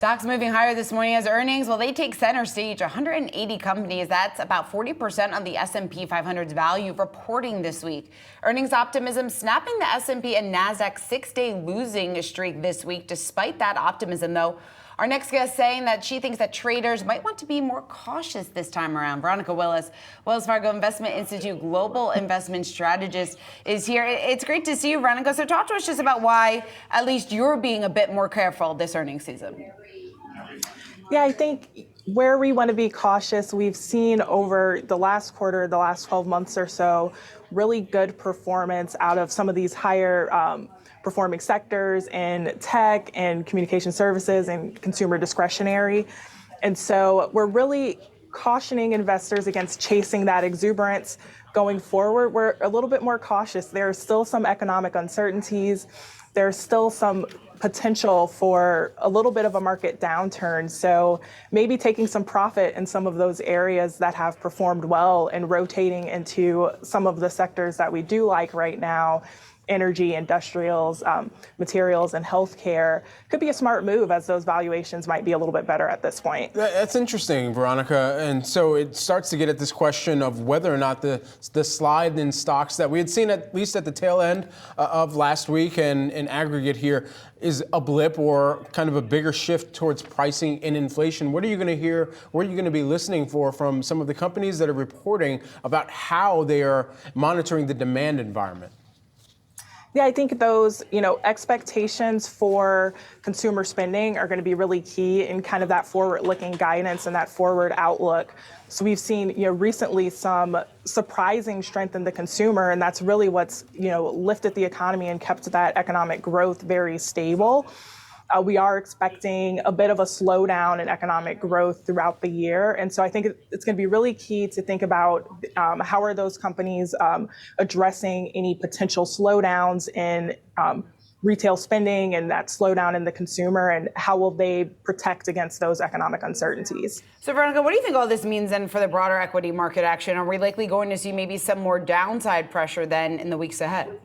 Stocks moving higher this morning as earnings, well, they take center stage. 180 companies, that's about 40% of the S&P 500's value reporting this week. Earnings optimism snapping the S&P and NASDAQ six-day losing streak this week. Despite that optimism, though, our next guest saying that she thinks that traders might want to be more cautious this time around. Veronica Willis, Wells Fargo Investment Institute Global Investment Strategist, is here. It's great to see you, Veronica. So talk to us just about why at least you're being a bit more careful this earnings season. Yeah, I think where we want to be cautious, we've seen over the last quarter, the last 12 months or so, really good performance out of some of these higher performing sectors in tech and communication services and consumer discretionary. And so we're really cautioning investors against chasing that exuberance going forward. We're a little bit more cautious. There are still some economic uncertainties. There's still some potential for a little bit of a market downturn. So maybe taking some profit in some of those areas that have performed well and rotating into some of the sectors that we do like right now, energy, industrials, materials, and healthcare, could be a smart move as those valuations might be a little bit better at this point. That's interesting, Veronica. And so it starts to get at this question of whether or not the slide in stocks that we had seen at least at the tail end of last week and in aggregate here is a blip or kind of a bigger shift towards pricing and inflation. What are you going to hear? What are you going to be listening for from some of the companies that are reporting about how they are monitoring the demand environment? Yeah, I think those, expectations for consumer spending are going to be really key in kind of that forward-looking guidance and that forward outlook. So we've seen, recently some surprising strength in the consumer, and that's really what's, lifted the economy and kept that economic growth very stable. We are expecting a bit of a slowdown in economic growth throughout the year. And so I think it's going to be really key to think about how are those companies addressing any potential slowdowns in retail spending and that slowdown in the consumer, and how will they protect against those economic uncertainties. So Veronica, what do you think all this means then for the broader equity market action? Are we likely going to see maybe some more downside pressure then in the weeks ahead?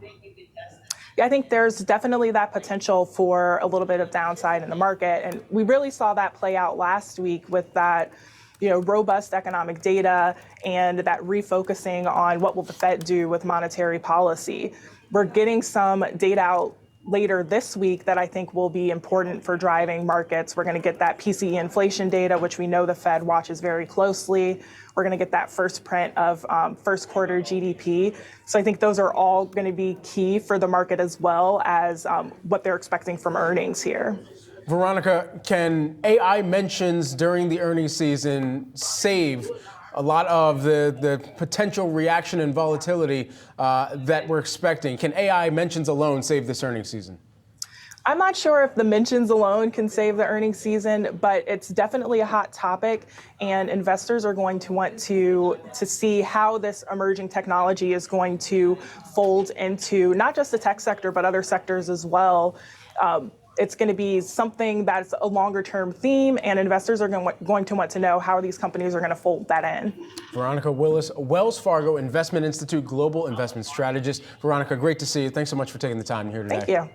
Yeah, I think there's definitely that potential for a little bit of downside in the market. And we really saw that play out last week with that, robust economic data and that refocusing on what will the Fed do with monetary policy. We're getting some data out later this week that I think will be important for driving markets. We're going to get that PCE inflation data, which we know the Fed watches very closely. We're going to get that first print of first quarter GDP. So I think those are all going to be key for the market as well as what they're expecting from earnings here. Veronica, can AI mentions during the earnings season save a lot of the potential reaction and volatility that we're expecting? Can AI mentions alone save this earnings season? I'm not sure if the mentions alone can save the earnings season, but it's definitely a hot topic, and investors are going to want to see how this emerging technology is going to fold into not just the tech sector, but other sectors as well. It's going to be something that's a longer-term theme, and investors are going to want to know how these companies are going to fold that in. Veronica Willis, Wells Fargo Investment Institute Global Investment Strategist. Veronica, great to see you. Thanks so much for taking the time here today. Thank you.